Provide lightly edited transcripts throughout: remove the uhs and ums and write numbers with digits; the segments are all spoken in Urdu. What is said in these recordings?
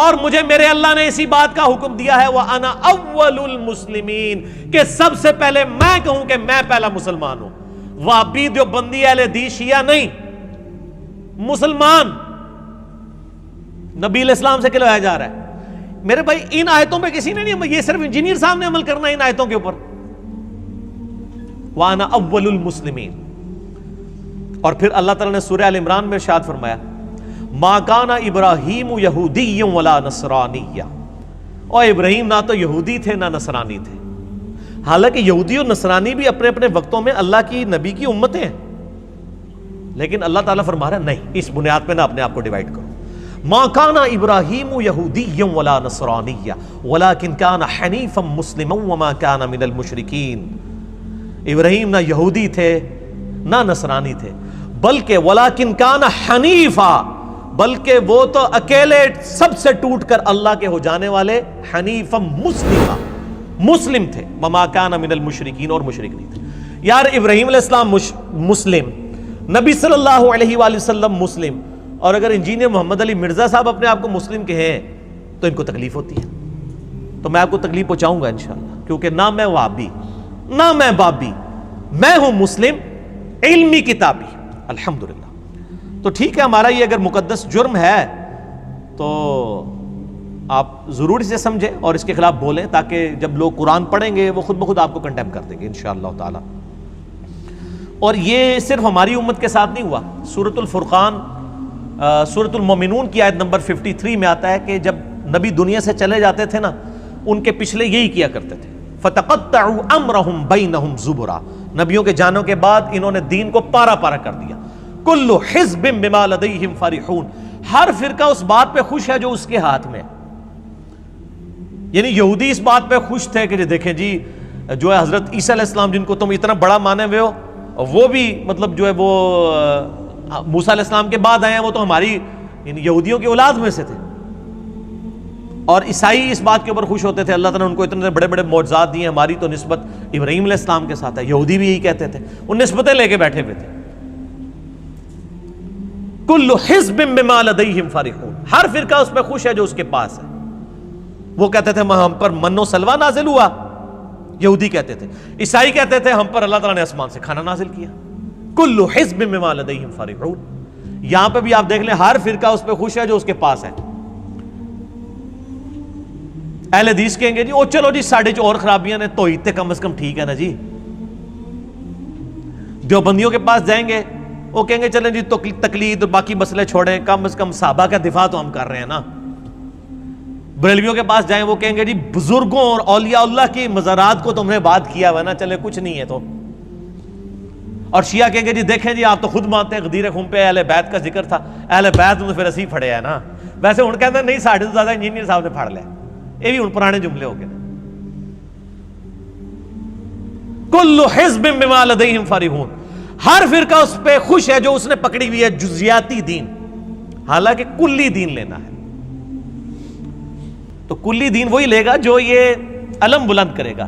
اور مجھے میرے اللہ نے اسی بات کا حکم دیا ہے وَأَنَا أَوَّلُ الْمُسْلِمِينَ کہ سب سے پہلے میں کہوں کہ میں پہلا مسلمان ہوں. وہابی دیوبندی اہل حدیث شیعہ نہیں، مسلمان نبی علیہ السلام سے کہلایا جا رہا ہے. میرے بھائی ان آیتوں پہ کسی نے نہیں، یہ صرف انجینئر صاحب نے عمل کرنا ہے ان آیتوں کے اوپر. وَأَنَا أَوَّلُ الْمُسْلِمِينَ. اور پھر اللہ تعالیٰ نے سورہ آل عمران میں ارشاد فرمایا مَا كَانَ إِبْرَاهِيمُ يَهُودِيًّا وَلَا نَصْرَانِيًّا. اور ابراہیم نہ تو یہودی تھے نہ نصرانی تھے. حالانکہ یہودی اور نصرانی بھی اپنے اپنے وقتوں میں اللہ کی نبی کی امتیں ہیں، لیکن اللہ تعالیٰ فرما رہا ہے نہیں، اس بنیاد پہ نہ اپنے آپ کو ڈیوائڈ کرو. مَا كَانَ إِبْرَاهِيمُ يَهُودِيًّا وَلَا نَصْرَانِيًّا وَلَكِنْ كَانَ حَنِيفًا مُسْلِمًا وَمَا كَانَ مِنَ الْمُشْرِكِينَ. ابراہیم نہ یہودی تھے نہ نصرانی تھے، بلکہ وَلَكِنْ كَانَ حَنِيفًا، بلکہ وہ تو اکیلے سب سے ٹوٹ کر اللہ کے ہو جانے والے حنیفا مسلمہ مسلم تھے. وما کان من المشرکین، اور مشرک نہیں تھے. یار ابراہیم علیہ السلام مسلم، نبی صلی اللہ علیہ وآلہ وسلم مسلم، اور اگر انجینئر محمد علی مرزا صاحب اپنے آپ کو مسلم کہیں تو ان کو تکلیف ہوتی ہے. تو میں آپ کو تکلیف پہنچاؤں گا انشاءاللہ، کیونکہ نہ میں وہابی نہ میں بابی، میں ہوں مسلم علمی کتابی الحمدللہ. تو ٹھیک ہے، ہمارا یہ اگر مقدس جرم ہے تو آپ ضرور اسے سمجھیں اور اس کے خلاف بولیں، تاکہ جب لوگ قرآن پڑھیں گے وہ خود بخود آپ کو کنڈیم کر دیں گے انشاءاللہ تعالی. اور یہ صرف ہماری امت کے ساتھ نہیں ہوا. سورۃ الفرقان سورۃ المومنون کی آیت نمبر 53 میں آتا ہے کہ جب نبی دنیا سے چلے جاتے تھے نا، ان کے پچھلے یہی کیا کرتے تھے فَتَقَطَّعُوا أَمْرَهُمْ بَيْنَهُمْ زُبُرًا. نبیوں کے جانوں کے بعد انہوں نے دین کو پارا پارا کر دیا. کل حزب بما لدیہم فرحون، ہر فرقہ اس بات پہ خوش ہے جو اس کے ہاتھ میں. یعنی یہودی اس بات پہ خوش تھے کہ دیکھیں جی جو ہے حضرت عیسیٰ علیہ السلام جن کو تم اتنا بڑا مانے ہوئے ہو، وہ بھی مطلب جو ہے وہ موسیٰ علیہ السلام کے بعد آئے ہیں، وہ تو ہماری یعنی یہودیوں کی اولاد میں سے تھے. اور عیسائی اس بات کے اوپر خوش ہوتے تھے اللہ تعالیٰ نے ان کو اتنے بڑے بڑے معجزات دیے، ہماری تو نسبت ابراہیم علیہ السلام کے ساتھ ہے. یہودی بھی یہی کہتے تھے، وہ نسبتیں لے کے بیٹھے ہوئے تھے. کل حزب بما لدیہم فرحون، ہر فرقہ اس پہ خوش ہے جو اس کے پاس ہے. وہ کہتے تھے ہم پر من و سلوہ نازل ہوا، یہودی کہتے تھے. عیسائی کہتے تھے ہم پر اللہ تعالیٰ نے آسمان سے کھانا نازل کیا. کل حزب بما لدیہم فرحون. یہاں پہ بھی آپ دیکھ لیں ہر فرقہ اس پہ خوش ہے جو اس کے پاس ہے. اہل حدیث کہیں گے جی او چلو جی ساڑھے جو اور خرابیاں نے توحید تے کم از کم ٹھیک ہے نا جی. دیوبندیوں کے پاس جائیں گے وہ کہیں گے چلیں جی تقلید اور باقی مسئلے چھوڑیں، کم از کم صحابہ کا دفاع تو ہم کر رہے ہیں نا. بریلویوں کے پاس جائیں وہ کہیں گے جی بزرگوں اور اولیاء اللہ کی مزارات کو تم نے بات کیا ہوا نا، چلے کچھ نہیں ہے تو. اور شیعہ کہیں گے جی دیکھیں جی آپ تو خود مانتے ہیں غدیر خون پہ اہل بیت کا ذکر تھا، اہل بیت تو پھر اسی پھڑے ہیں نا. ویسے ان کہتے ہیں نہیں ساڑھے تو زیادہ انجینئر صاحب نے پھڑ لیا. یہ بھی ان پرانے جملے ہو گئے. کل حزب بما لدیہم فرحون، ہر فرقہ اس پہ خوش ہے جو اس نے پکڑی ہوئی ہے جزیاتی دین، حالانکہ کلی دین لینا ہے. تو کلی دین وہی لے گا جو یہ علم بلند کرے گا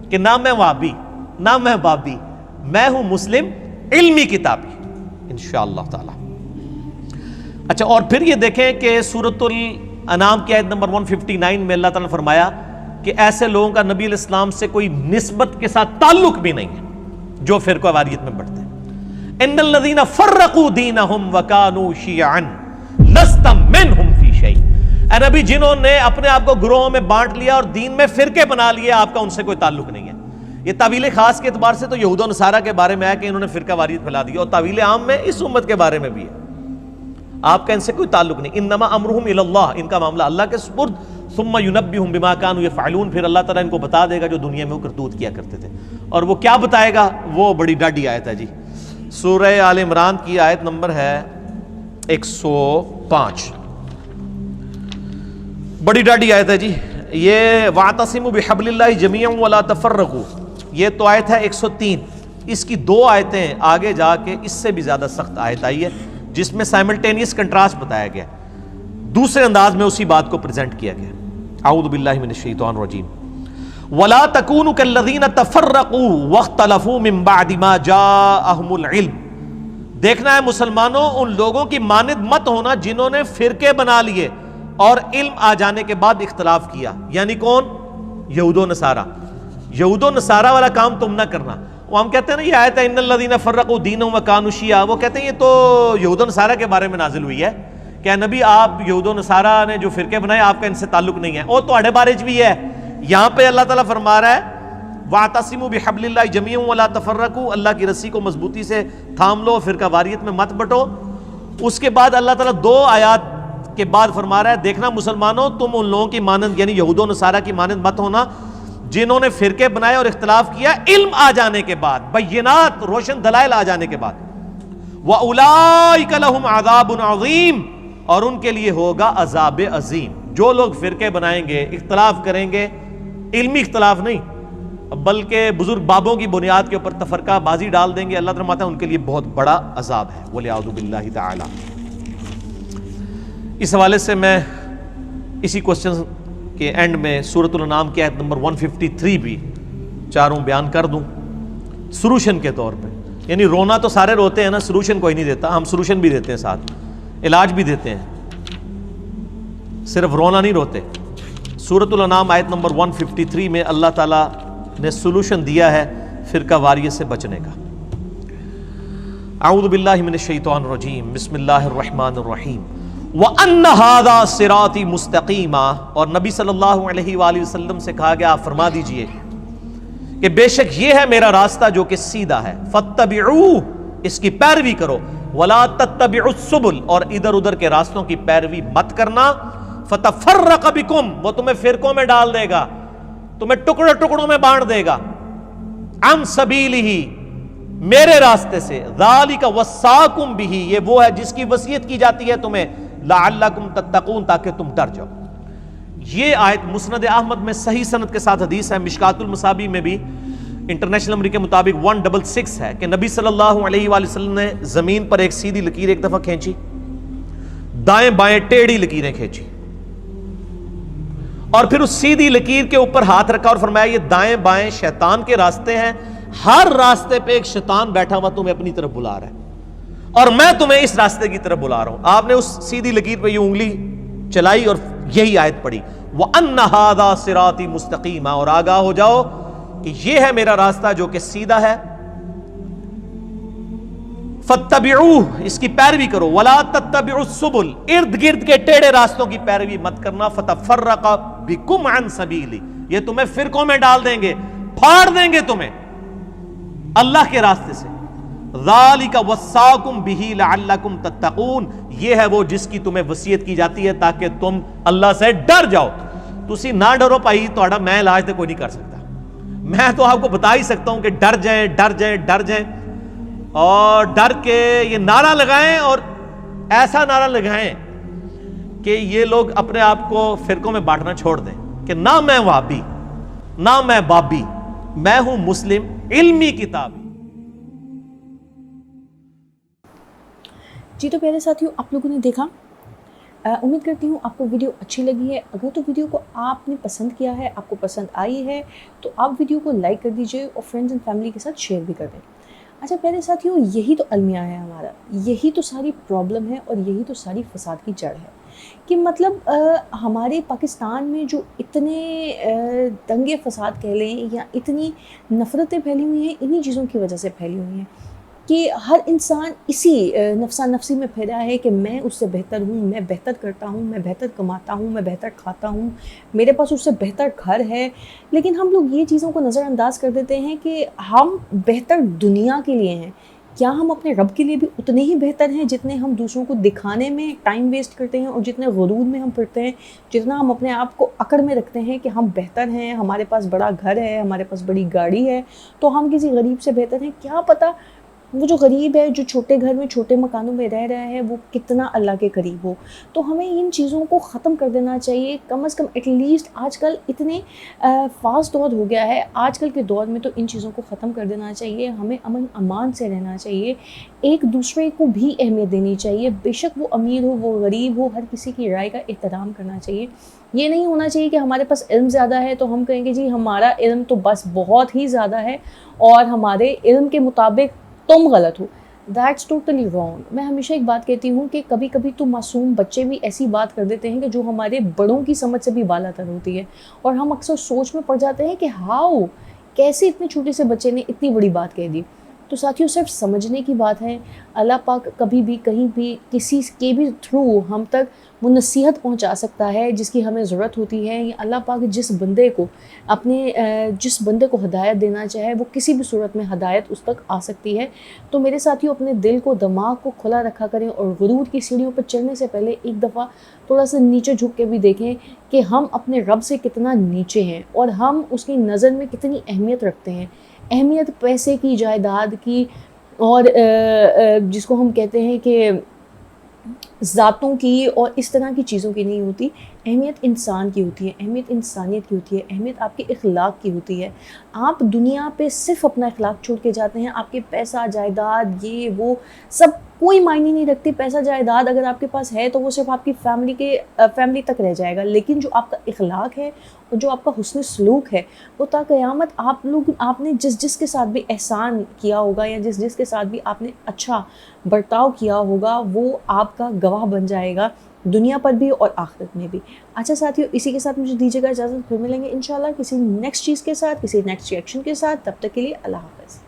کہ نہ میں وہابی نہ میں بابی، میں ہوں مسلم علمی کتابی انشاءاللہ تعالی. اچھا، اور پھر یہ دیکھیں کہ سورۃ الانعام کی آیت نمبر 159 میں اللہ تعالیٰ نے فرمایا کہ ایسے لوگوں کا نبی علیہ السلام سے کوئی نسبت کے ساتھ تعلق بھی نہیں ہے جو فرقہ واریت میں بڑھتے ہیں. ان الذین فرقوا دینہم وکانوا شیعا لست منہم فی شیء. اے نبی جنہوں نے اپنے آپ کو گروہوں میں بانٹ لیا اور دین میں فرقے بنا لیے، آپ کا ان سے کوئی تعلق نہیں ہے. یہ تعویل خاص کے اعتبار سے تو یہود و نصارہ کے بارے میں ہے کہ انہوں نے فرقہ واریت پھیلا دی، اور تعویل عام میں اس امت کے بارے میں بھی ہے. آپ کا ان سے کوئی تعلق نہیں. انما امرہم الی اللہ، ان کا معاملہ اللہ کے سپرد. ثم ینبئہم بما کانوا یفعلون، پھر اللہ تعالیٰ ان کو بتا دے گا جو دنیا میں وہ کرتوت کیا کرتے تھے. اور وہ کیا بتائے گا؟ وہ بڑی ڈاڈی آیت ہے جی، سورہ آل عمران کی آیت نمبر ہے 105. بڑی ڈاڈی آیت ہے جی یہ، وَاعْتَصِمُوا بِحَبْلِ اللَّهِ جَمِيعًا وَلَا تَفَرَّقُوا. یہ تو آیت ہے 103. اس کی دو آیتیں آگے جا کے اس سے بھی زیادہ سخت آیت آئی ہے جس میں سائملٹینیس کنٹراسٹ بتایا گیا، دوسرے انداز میں اسی بات کو پریزنٹ کیا گیا. اعوذ باللہ من الشیطان الرجیم. وَلَا تَكُونُوا كَالَّذِينَ تَفَرَّقُوا وَاخْتَلَفُوا مِن بَعْدِ مَا جَاءَهُمُ الْعِلْمُ. دیکھنا ہے مسلمانوں ان لوگوں کی مانند مت ہونا جنہوں نے فرقے بنا لیے اور علم آ جانے کے بعد اختلاف کیا، یعنی کون؟ یہود و نصارہ۔ یہود و نصارہ والا کام تم نہ کرنا۔ وہ ہم کہتے ہیں نا یہ آیت ہے ان الذین فرقوا دینہم وکانوا شیعا، وہ کہتے ہیں یہ تو یہود و نصارہ کے بارے میں نازل ہوئی ہے کہ نبی آپ یہود و نصارہ نے جو فرقے بنائے آپ کا ان سے تعلق نہیں ہے، وہ تہاڈے بارے چ بھی ہے۔ یہاں پہ اللہ تعالیٰ فرما رہا ہے وَاعْتَصِمُوا بِحَبْلِ اللَّهِ جَمِيعًا وَلَا تَفَرَّقُوا، اللہ کی رسی کو مضبوطی سے تھام لو، فرقہ واریت میں مت بٹو۔ اس کے بعد اللہ تعالیٰ 2 آیات کے بعد فرما رہا ہے دیکھنا مسلمانوں تم ان لوگوں کی مانند یعنی یہود و نصارہ کی مانند مت ہونا جنہوں نے فرقے بنائے اور اختلاف کیا علم آ جانے کے بعد، بینات روشن دلائل آ جانے کے بعد۔ وَأُولَئِكَ لَهُمْ عَذَابٌ عَظِيمٌ، اور ان کے لیے ہوگا عذاب عظیم۔ جو لوگ فرقے بنائیں گے، اختلاف کریں گے، علمی اختلاف نہیں بلکہ بزرگ بابوں کی بنیاد کے اوپر تفرقہ بازی ڈال دیں گے، اللہ تعالیٰ فرماتا ہے ان کے لیے بہت بڑا عذاب ہے، وَلِعَوْذُ بِاللَّهِ تَعَالَى۔ اس حوالے سے میں اسی کوسچن کے اینڈ میں سورۃ الانعام کی آیت نمبر 153 بھی چاروں بیان کر دوں سلوشن کے طور پہ۔ یعنی رونا تو سارے روتے ہیں نا، سلوشن کوئی نہیں دیتا، ہم سلوشن بھی دیتے ہیں، ساتھ علاج بھی دیتے ہیں، صرف رونا نہیں روتے۔ سورۃ الانعام آیت نمبر 153 میں اللہ تعالیٰ نے سلوشن دیا ہے فرقہ واریت سے بچنے کا۔ اعوذ باللہ من الشیطان الرجیم، بسم اللہ الرحمن الرحیم۔ وَأَنَّ هَذَا صِرَاطِي مُسْتَقِيمًا، اور نبی صلی اللہ علیہ وآلہ وسلم سے کہا گیا آپ فرما دیجئے کہ بے شک یہ ہے میرا راستہ جو کہ سیدھا ہے، فَاتَّبِعُوهُ، اس کی پیروی کرو، وَلَا تَتَّبِعُوا السُّبُلَ، اور ادھر ادھر کے راستوں کی پیروی مت کرنا، فَتَفَرَّقَ بِكُمْ، وہ تمہیں فرقوں میں ڈال دے گا، تمہیں ٹکڑوں ٹکڑوں میں بانٹ دے گا، عن سبیلہ، میرے راستے سے، ذالک وصاکم بہ، یہ وہ ہے جس کی وصیت کی جاتی ہے تمہیں، لعلکم تتقون، تاکہ تم ڈر جاؤ۔ یہ آیت مسند احمد میں صحیح سند کے ساتھ حدیث ہے، مشکات المصابیح میں بھی انٹرنیشنل نمبر کے مطابق 166 ہے کہ نبی صلی اللہ علیہ وآلہ وسلم نے زمین پر ایک سیدھی لکیر ایک دفعہ کھینچی، دائیں بائیں ٹیڑھی لکیریں کھینچی، اور پھر اس سیدھی لکیر کے اوپر ہاتھ رکھا اور فرمایا یہ دائیں بائیں شیطان کے راستے ہیں، ہر راستے پہ ایک شیطان بیٹھا ہوا تمہیں اپنی طرف بلا رہا ہے، اور میں تمہیں اس راستے کی طرف بلا رہا ہوں۔ آپ نے اس سیدھی لکیر پہ یہ انگلی چلائی اور یہی آیت پڑھی، وَأَنَّ هَذَا صِرَاطِي مُسْتَقِيمًا، اور آگاہ ہو جاؤ کہ یہ ہے میرا راستہ جو کہ سیدھا ہے، فَاتَّبِعُوهُ، اس کی پیروی کرو، وَلَا تَتَّبِعُوا السُّبُلَ، ارد گرد کے ٹیڑھے راستوں کی پیروی مت کرنا، فَتَفَرَّقَ بِكُمْ عَنْ سَبِيلِهِ، یہ تمہیں فرقوں میں ڈال دیں گے، پھاڑ دیں گے تمہیں اللہ کے راستے سے، ذالک وصاکم بہ لعلکم تتقون، یہ ہے وہ جس کی تمہیں وصیت کی جاتی ہے تاکہ تم اللہ سے ڈر جاؤ۔ تسی نہ ڈرو پائی، تہاڈا میں علاج تو کوئی نہیں کر سکتا، میں تو آپ کو بتا ہی سکتا ہوں کہ ڈر جائیں ڈر جائیں ڈر جائیں، اور ڈر کے یہ نعرہ لگائیں، اور ایسا نعرہ لگائیں کہ یہ لوگ اپنے آپ کو فرقوں میں بانٹنا چھوڑ دیں کہ نہ میں وہابی نہ میں بابی، میں ہوں مسلم علمی کتابی۔ جی تو پیارے ساتھیوں، آپ لوگوں نے دیکھا، امید کرتی ہوں آپ کو ویڈیو اچھی لگی ہے۔ اگر تو ویڈیو کو آپ نے پسند کیا ہے، آپ کو پسند آئی ہے، تو آپ ویڈیو کو لائک کر دیجئے اور فرینڈز اینڈ فیملی کے ساتھ شیئر بھی کر دیں۔ اچھا پیارے ساتھیوں، یہی تو المیہ ہے ہمارا، یہی تو ساری پرابلم ہے اور یہی تو ساری فساد کی جڑ ہے کہ مطلب ہمارے پاکستان میں جو اتنے دنگے فساد کہہ لیں یا اتنی نفرتیں پھیلی ہوئی ہیں، انہی چیزوں کی وجہ سے پھیلی ہوئی ہیں کہ ہر انسان اسی نفسا نفسی میں پھیلا ہے کہ میں اس سے بہتر ہوں، میں بہتر کرتا ہوں، میں بہتر کماتا ہوں، میں بہتر کھاتا ہوں، میرے پاس اس سے بہتر گھر ہے۔ لیکن ہم لوگ یہ چیزوں کو نظر انداز کر دیتے ہیں کہ ہم بہتر دنیا کے لیے ہیں، کیا ہم اپنے رب کے لیے بھی اتنے ہی بہتر ہیں جتنے ہم دوسروں کو دکھانے میں ٹائم ویسٹ کرتے ہیں اور جتنے غرور میں ہم پھرتے ہیں، جتنا ہم اپنے آپ کو اکڑ میں رکھتے ہیں کہ ہم بہتر ہیں، ہمارے پاس بڑا گھر ہے، ہمارے پاس بڑی گاڑی ہے، تو ہم کسی غریب سے بہتر ہیں۔ کیا پتہ وہ جو غریب ہے، جو چھوٹے گھر میں چھوٹے مکانوں میں رہ رہا ہے، وہ کتنا اللہ کے قریب ہو۔ تو ہمیں ان چیزوں کو ختم کر دینا چاہیے، کم از کم ایٹ لیسٹ آج کل اتنے فاسٹ دور ہو گیا ہے، آج کل کے دور میں تو ان چیزوں کو ختم کر دینا چاہیے۔ ہمیں امن امان سے رہنا چاہیے، ایک دوسرے کو بھی اہمیت دینی چاہیے، بے شک وہ امیر ہو وہ غریب ہو، ہر کسی کی رائے کا احترام کرنا چاہیے۔ یہ نہیں ہونا چاہیے کہ ہمارے پاس علم زیادہ ہے تو ہم کہیں گے جی ہمارا علم تو بس بہت ہی زیادہ ہے اور ہمارے علم کے مطابق تم غلط ہو۔ That's totally wrong. میں ہمیشہ ایک بات کہتی ہوں کہ کبھی کبھی تو معصوم بچے بھی ایسی بات کر دیتے ہیں کہ جو ہمارے بڑوں کی سمجھ سے بھی بالا تر ہوتی ہے, اور ہم اکثر سوچ میں پڑ جاتے ہیں کہ ہاؤ, کیسے اتنے چھوٹے سے بچے نے اتنی بڑی بات کہہ دی. تو ساتھیوں صرف سمجھنے کی بات ہے. اللہ پاک کبھی بھی کہیں بھی کسی کے بھی تھرو ہم تک وہ نصیحت پہنچا سکتا ہے جس کی ہمیں ضرورت ہوتی ہے. یا اللہ پاک جس بندے کو ہدایت دینا چاہے وہ کسی بھی صورت میں ہدایت اس تک آ سکتی ہے. تو میرے ساتھیوں اپنے دل کو, دماغ کو کھلا رکھا کریں, اور غرور کی سیڑھیوں پر چڑھنے سے پہلے ایک دفعہ تھوڑا سا نیچے جھک کے بھی دیکھیں کہ ہم اپنے رب سے کتنا نیچے ہیں اور ہم اس کی نظر میں کتنی اہمیت رکھتے ہیں. اہمیت پیسے کی, جائیداد کی, اور جس کو ہم کہتے ہیں کہ ذاتوں کی اور اس طرح کی چیزوں کی نہیں ہوتی. اہمیت انسان کی ہوتی ہے, اہمیت انسانیت کی ہوتی ہے, اہمیت آپ کے اخلاق کی ہوتی ہے. آپ دنیا پہ صرف اپنا اخلاق چھوڑ کے جاتے ہیں. آپ کے پیسہ, جائیداد, یہ وہ سب کوئی معنی نہیں رکھتی. پیسہ جائیداد اگر آپ کے پاس ہے تو وہ صرف آپ کی فیملی تک رہ جائے گا, لیکن جو آپ کا اخلاق ہے اور جو آپ کا حسن سلوک ہے وہ تا قیامت آپ نے جس کے ساتھ بھی احسان کیا ہوگا یا جس کے ساتھ بھی آپ نے اچھا برتاؤ کیا ہوگا وہ آپ کا گواہ بن جائے گا, دنیا پر بھی اور آخرت میں بھی. اچھا ساتھیوں, اسی کے ساتھ مجھے دیجیے گا اجازت. پھر ملیں گے انشاءاللہ کسی نیکسٹ چیز کے ساتھ, کسی نیکسٹ ریئیکشن کے ساتھ. تب تک کے لیے اللہ حافظ.